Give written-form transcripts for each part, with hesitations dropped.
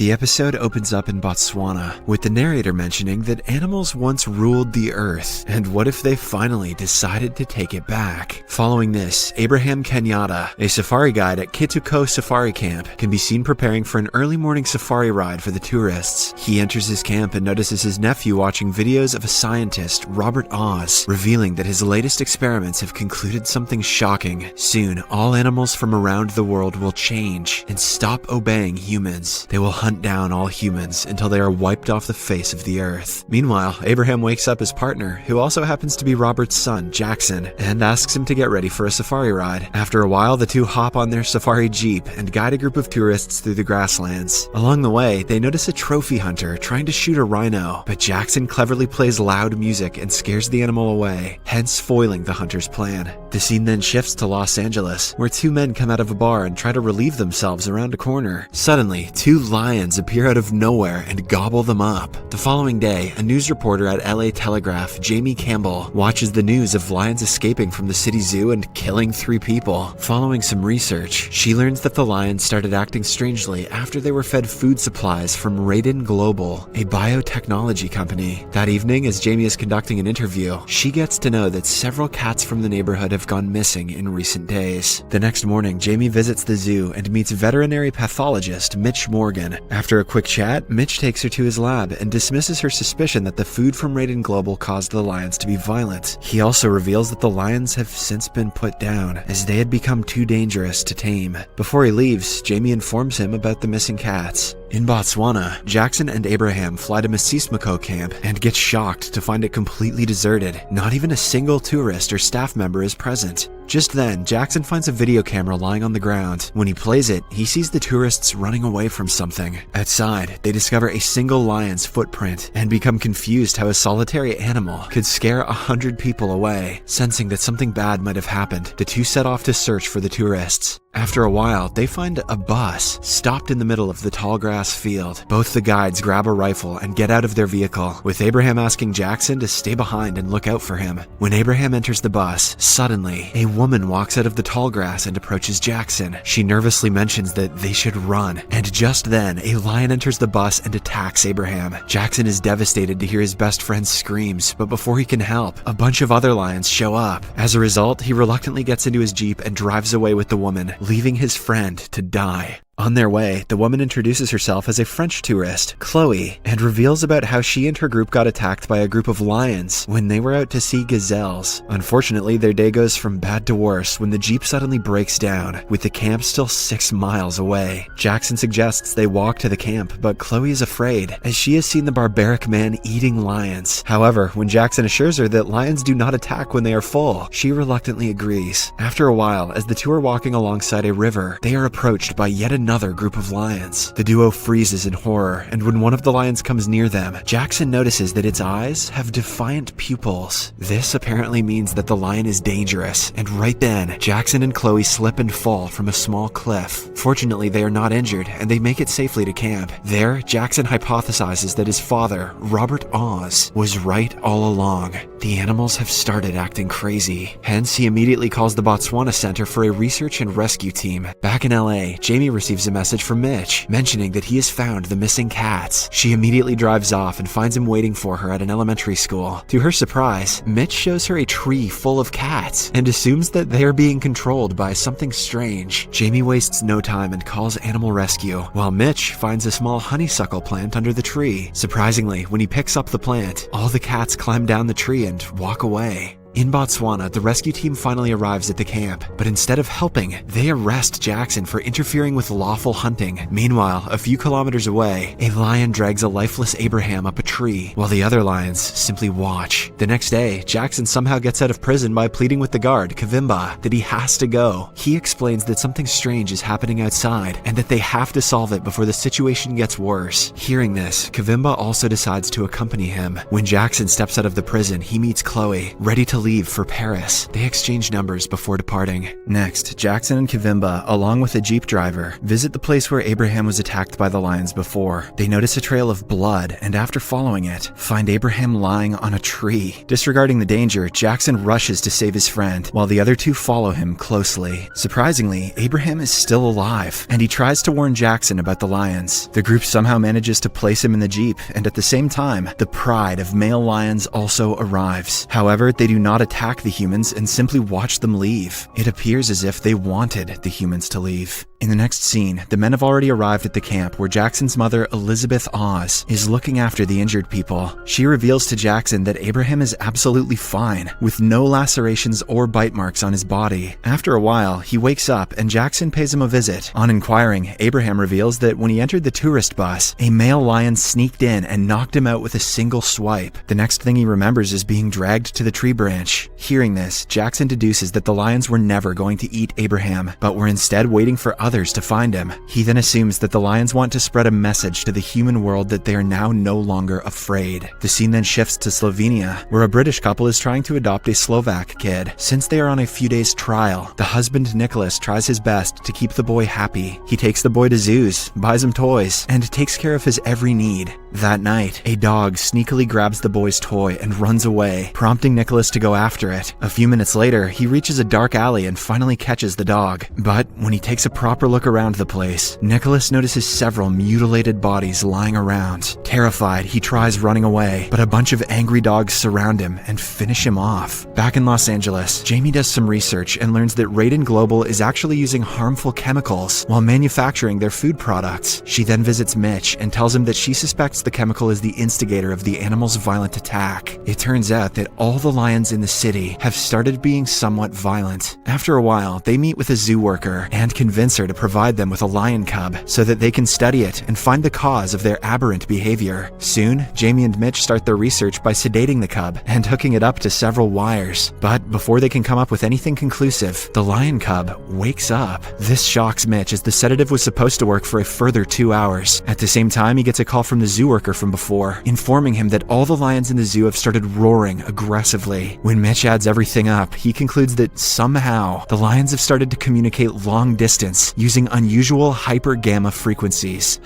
The episode opens up in Botswana, with the narrator mentioning that animals once ruled the earth, and what if they finally decided to take it back? Following this, Abraham Kenyatta, a safari guide at Kituko Safari Camp, can be seen preparing for an early morning safari ride for the tourists. He enters his camp and notices his nephew watching videos of a scientist, Robert Oz, revealing that his latest experiments have concluded something shocking. Soon, all animals from around the world will change and stop obeying humans. They will hunt down all humans until they are wiped off the face of the earth. Meanwhile, Abraham wakes up his partner, who also happens to be Robert's son, Jackson, and asks him to get ready for a safari ride. After a while, the two hop on their safari jeep and guide a group of tourists through the grasslands. Along the way, they notice a trophy hunter trying to shoot a rhino, but Jackson cleverly plays loud music and scares the animal away, hence foiling the hunter's plan. The scene then shifts to Los Angeles, where two men come out of a bar and try to relieve themselves around a corner. Suddenly, two lions appear out of nowhere and gobble them up. The following day, a news reporter at LA Telegraph, Jamie Campbell, watches the news of lions escaping from the city zoo and killing 3 people. Following some research, she learns that the lions started acting strangely after they were fed food supplies from Raiden Global, a biotechnology company. That evening, as Jamie is conducting an interview, she gets to know that several cats from the neighborhood have gone missing in recent days. The next morning, Jamie visits the zoo and meets veterinary pathologist Mitch Morgan. After a quick chat, Mitch takes her to his lab and dismisses her suspicion that the food from Raiden Global caused the lions to be violent. He also reveals that the lions have since been put down, as they had become too dangerous to tame. Before he leaves, Jamie informs him about the missing cats. In Botswana, Jackson and Abraham fly to Masismako camp and get shocked to find it completely deserted. Not even a single tourist or staff member is present. Just then, Jackson finds a video camera lying on the ground. When he plays it, he sees the tourists running away from something. Outside, they discover a single lion's footprint and become confused how a solitary animal could scare 100 people away. Sensing that something bad might have happened, the two set off to search for the tourists. After a while, they find a bus stopped in the middle of the tall grass field. Both the guides grab a rifle and get out of their vehicle, with Abraham asking Jackson to stay behind and look out for him. When Abraham enters the bus, suddenly, a woman walks out of the tall grass and approaches Jackson. She nervously mentions that they should run, and just then, a lion enters the bus and attacks Abraham. Jackson is devastated to hear his best friend's screams, but before he can help, a bunch of other lions show up. As a result, he reluctantly gets into his jeep and drives away with the woman, leaving his friend to die. On their way, the woman introduces herself as a French tourist, Chloe, and reveals about how she and her group got attacked by a group of lions when they were out to see gazelles. Unfortunately, their day goes from bad to worse when the jeep suddenly breaks down, with the camp still 6 miles away. Jackson suggests they walk to the camp, but Chloe is afraid, as she has seen the barbaric man eating lions. However, when Jackson assures her that lions do not attack when they are full, she reluctantly agrees. After a while, as the two are walking alongside a river, they are approached by yet another group of lions. The duo freezes in horror, and when one of the lions comes near them, Jackson notices that its eyes have defiant pupils. This apparently means that the lion is dangerous, and right then, Jackson and Chloe slip and fall from a small cliff. Fortunately, they are not injured, and they make it safely to camp. There, Jackson hypothesizes that his father, Robert Oz, was right all along. The animals have started acting crazy. Hence, he immediately calls the Botswana Center for a research and rescue team. Back in LA, Jamie receives a message from Mitch, mentioning that he has found the missing cats. She immediately drives off and finds him waiting for her at an elementary school. To her surprise, Mitch shows her a tree full of cats, and assumes that they are being controlled by something strange. Jamie wastes no time and calls animal rescue, while Mitch finds a small honeysuckle plant under the tree. Surprisingly, when he picks up the plant, all the cats climb down the tree and walk away. In Botswana, the rescue team finally arrives at the camp, but instead of helping, they arrest Jackson for interfering with lawful hunting. Meanwhile, a few kilometers away, a lion drags a lifeless Abraham up a tree, while the other lions simply watch. The next day, Jackson somehow gets out of prison by pleading with the guard, Kavimba, that he has to go. He explains that something strange is happening outside, and that they have to solve it before the situation gets worse. Hearing this, Kavimba also decides to accompany him. When Jackson steps out of the prison, he meets Chloe, ready to leave for Paris. They exchange numbers before departing. Next, Jackson and Kavimba, along with a Jeep driver, visit the place where Abraham was attacked by the lions before. They notice a trail of blood, and after following it, find Abraham lying on a tree. Disregarding the danger, Jackson rushes to save his friend, while the other two follow him closely. Surprisingly, Abraham is still alive, and he tries to warn Jackson about the lions. The group somehow manages to place him in the Jeep, and at the same time, the pride of male lions also arrives. However, they do not attack the humans and simply watch them leave. It appears as if they wanted the humans to leave. In the next scene, the men have already arrived at the camp where Jackson's mother, Elizabeth Oz, is looking after the injured people. She reveals to Jackson that Abraham is absolutely fine, with no lacerations or bite marks on his body. After a while, he wakes up and Jackson pays him a visit. On inquiring, Abraham reveals that when he entered the tourist bus, a male lion sneaked in and knocked him out with a single swipe. The next thing he remembers is being dragged to the tree branch. Hearing this, Jackson deduces that the lions were never going to eat Abraham, but were instead waiting for others to find him. He then assumes that the lions want to spread a message to the human world that they are now no longer afraid. The scene then shifts to Slovenia, where a British couple is trying to adopt a Slovak kid. Since they are on a few days trial, the husband Nicholas tries his best to keep the boy happy. He takes the boy to zoos, buys him toys, and takes care of his every need. That night, a dog sneakily grabs the boy's toy and runs away, prompting Nicholas to go after it. A few minutes later, he reaches a dark alley and finally catches the dog. But when he takes a proper look around the place, Nicholas notices several mutilated bodies lying around. Terrified, he tries running away, but a bunch of angry dogs surround him and finish him off. Back in Los Angeles, Jamie does some research and learns that Raiden Global is actually using harmful chemicals while manufacturing their food products. She then visits Mitch and tells him that she suspects the chemical is the instigator of the animal's violent attack. It turns out that all the lions in the city have started being somewhat violent. After a while, they meet with a zoo worker and convince her to provide them with a lion cub so that they can study it and find the cause of their aberrant behavior. Soon, Jamie and Mitch start their research by sedating the cub and hooking it up to several wires. But before they can come up with anything conclusive, the lion cub wakes up. This shocks Mitch as the sedative was supposed to work for a further 2 hours. At the same time, he gets a call from the zoo worker from before, informing him that all the lions in the zoo have started roaring aggressively. When Mitch adds everything up, he concludes that somehow the lions have started to communicate long distance using unusual hyper-gamma frequencies.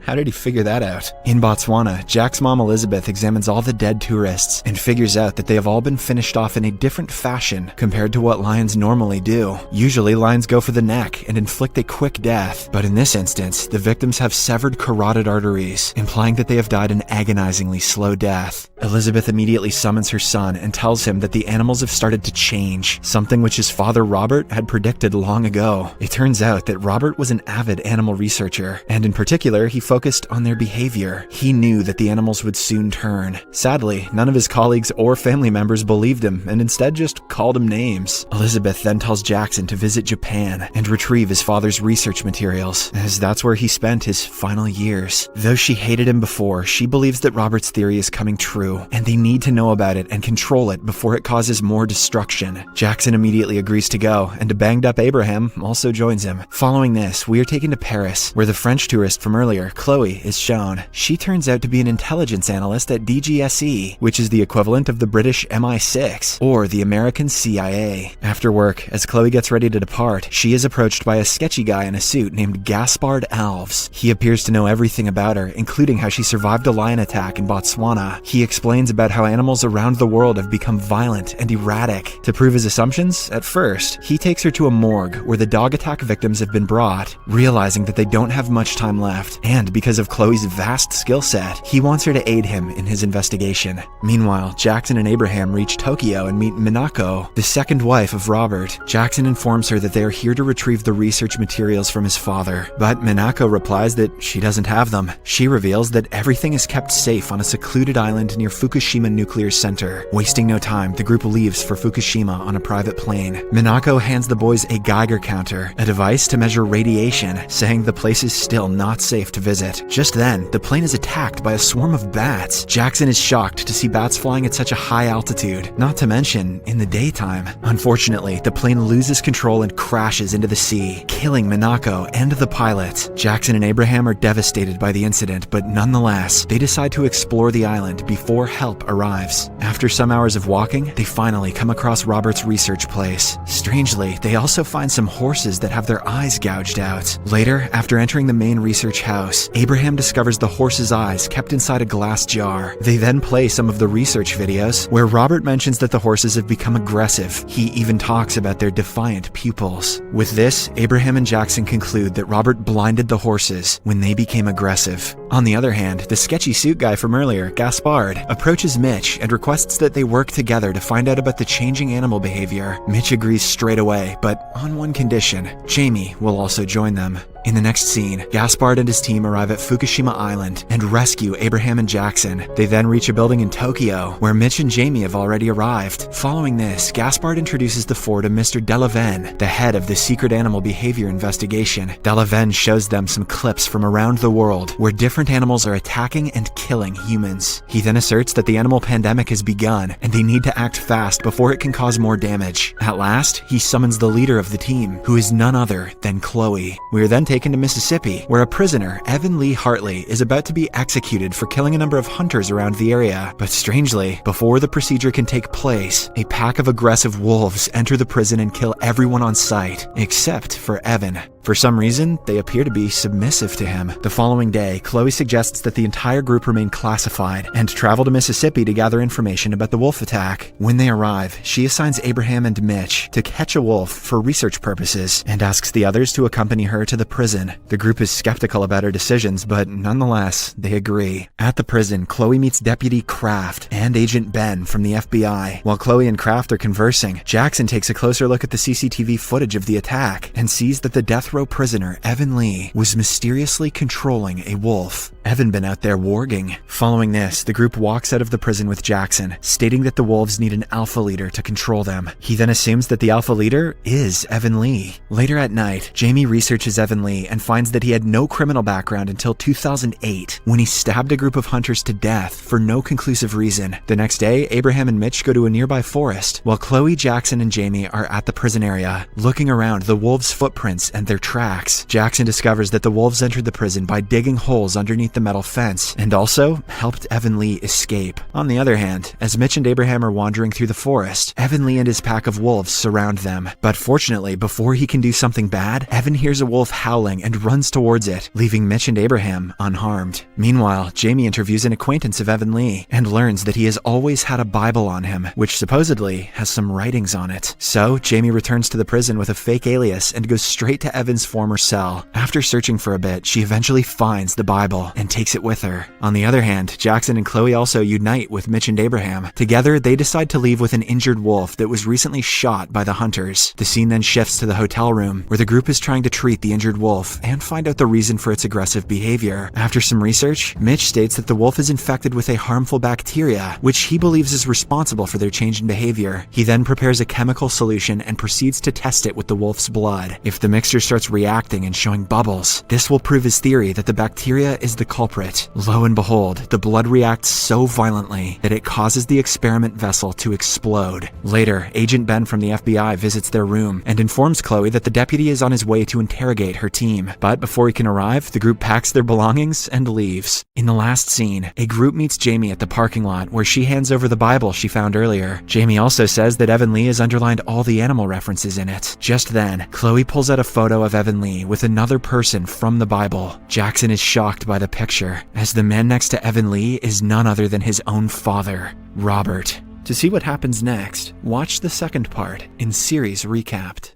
How did he figure that out? In Botswana, Jack's mom Elizabeth examines all the dead tourists and figures out that they have all been finished off in a different fashion compared to what lions normally do. Usually, lions go for the neck and inflict a quick death, but in this instance, the victims have severed carotid arteries, implying that they have died an agonizingly slow death. Elizabeth immediately summons her son and tells him that the animals have started to change, something which his father Robert had predicted long ago. It turns out that Robert was an avid animal researcher, and in particular, he focused on their behavior. He knew that the animals would soon turn. Sadly, none of his colleagues or family members believed him and instead just called him names. Elizabeth then tells Jackson to visit Japan and retrieve his father's research materials, as that's where he spent his final years. Though she hated him before, she believes that Robert's theory is coming true, and they need to know about it and control it before it causes more destruction. Jackson immediately agrees to go, and a banged-up Abraham also joins him. Following this, we are taken to Paris, where the French tourist from earlier, Chloe, is shown. She turns out to be an intelligence analyst at DGSE, which is the equivalent of the British MI6, or the American CIA. After work, as Chloe gets ready to depart, she is approached by a sketchy guy in a suit named Gaspard Alves. He appears to know everything about her, including how she survived a lion attack in Botswana. He explains about how animals around the world have become violent and erratic. To prove his assumptions, at first, he takes her to a morgue where the dog attack victims have been brought. Realizing that they don't have much time left, and because of Chloe's vast skill set, he wants her to aid him in his investigation. Meanwhile, Jackson and Abraham reach Tokyo and meet Minako, the second wife of Robert. Jackson informs her that they are here to retrieve the research materials from his father, but Minako replies that she doesn't have them. She reveals that everything is kept safe on a secluded island near Fukushima Nuclear Center. Wasting no time, the group leaves for Fukushima on a private plane. Minako hands the boys a Geiger counter, a device to measure radiation, saying the place is still not safe to visit. Just then, the plane is attacked by a swarm of bats. Jackson is shocked to see bats flying at such a high altitude, not to mention in the daytime. Unfortunately, the plane loses control and crashes into the sea, killing Minako and the pilot. Jackson and Abraham are devastated by the incident, but nonetheless, they decide to explore the island before before help arrives. After some hours of walking, they finally come across Robert's research place. Strangely, they also find some horses that have their eyes gouged out. Later, after entering the main research house, Abraham discovers the horse's eyes kept inside a glass jar. They then play some of the research videos where Robert mentions that the horses have become aggressive. He even talks about their defiant pupils. With this, Abraham and Jackson conclude that Robert blinded the horses when they became aggressive. On the other hand, the sketchy suit guy from earlier, Gaspard, approaches Mitch and requests that they work together to find out about the changing animal behavior. Mitch agrees straight away, but on one condition: Jamie will also join them. In the next scene, Gaspard and his team arrive at Fukushima Island and rescue Abraham and Jackson. They then reach a building in Tokyo, where Mitch and Jamie have already arrived. Following this, Gaspard introduces the four to Mr. Delaven, the head of the Secret Animal Behavior Investigation. Delaven shows them some clips from around the world where different animals are attacking and killing humans. He then asserts that the animal pandemic has begun and they need to act fast before it can cause more damage. At last, he summons the leader of the team, who is none other than Chloe. We are then taken to Mississippi, where a prisoner, Evan Lee Hartley, is about to be executed for killing a number of hunters around the area. But strangely, before the procedure can take place, a pack of aggressive wolves enter the prison and kill everyone on sight, except for Evan. For some reason, they appear to be submissive to him. The following day, Chloe suggests that the entire group remain classified and travel to Mississippi to gather information about the wolf attack. When they arrive, she assigns Abraham and Mitch to catch a wolf for research purposes and asks the others to accompany her to the prison. The group is skeptical about her decisions, but nonetheless, they agree. At the prison, Chloe meets Deputy Kraft and Agent Ben from the FBI. While Chloe and Kraft are conversing, Jackson takes a closer look at the CCTV footage of the attack and sees that the death row prisoner Evan Lee was mysteriously controlling a wolf. Evan been out there warging. Following this, the group walks out of the prison with Jackson, stating that the wolves need an alpha leader to control them. He then assumes that the alpha leader is Evan Lee. Later at night, Jamie researches Evan Lee and finds that he had no criminal background until 2008, when he stabbed a group of hunters to death for no conclusive reason. The next day, Abraham and Mitch go to a nearby forest, while Chloe, Jackson, and Jamie are at the prison area, looking around the wolves' footprints and their tracks. Jackson discovers that the wolves entered the prison by digging holes underneath the metal fence, and also helped Evan Lee escape. On the other hand, as Mitch and Abraham are wandering through the forest, Evan Lee and his pack of wolves surround them. But fortunately, before he can do something bad, Evan hears a wolf howling and runs towards it, leaving Mitch and Abraham unharmed. Meanwhile, Jamie interviews an acquaintance of Evan Lee and learns that he has always had a Bible on him, which supposedly has some writings on it. So, Jamie returns to the prison with a fake alias and goes straight to Evan's former cell. After searching for a bit, she eventually finds the Bible and takes it with her. On the other hand, Jackson and Chloe also unite with Mitch and Abraham. Together, they decide to leave with an injured wolf that was recently shot by the hunters. The scene then shifts to the hotel room, where the group is trying to treat the injured wolf and find out the reason for its aggressive behavior. After some research, Mitch states that the wolf is infected with a harmful bacteria, which he believes is responsible for their change in behavior. He then prepares a chemical solution and proceeds to test it with the wolf's blood. If the mixture starts reacting and showing bubbles, this will prove his theory that the bacteria is the culprit. Lo and behold, the blood reacts so violently that it causes the experiment vessel to explode. Later, Agent Ben from the FBI visits their room and informs Chloe that the deputy is on his way to interrogate her team. But before he can arrive, the group packs their belongings and leaves. In the last scene, a group meets Jamie at the parking lot where she hands over the Bible she found earlier. Jamie also says that Evan Lee has underlined all the animal references in it. Just then, Chloe pulls out a photo of Evan Lee with another person from the Bible. Jackson is shocked by the picture, as the man next to Evan Lee is none other than his own father, Robert. To see what happens next, watch the second part in Series Recapped.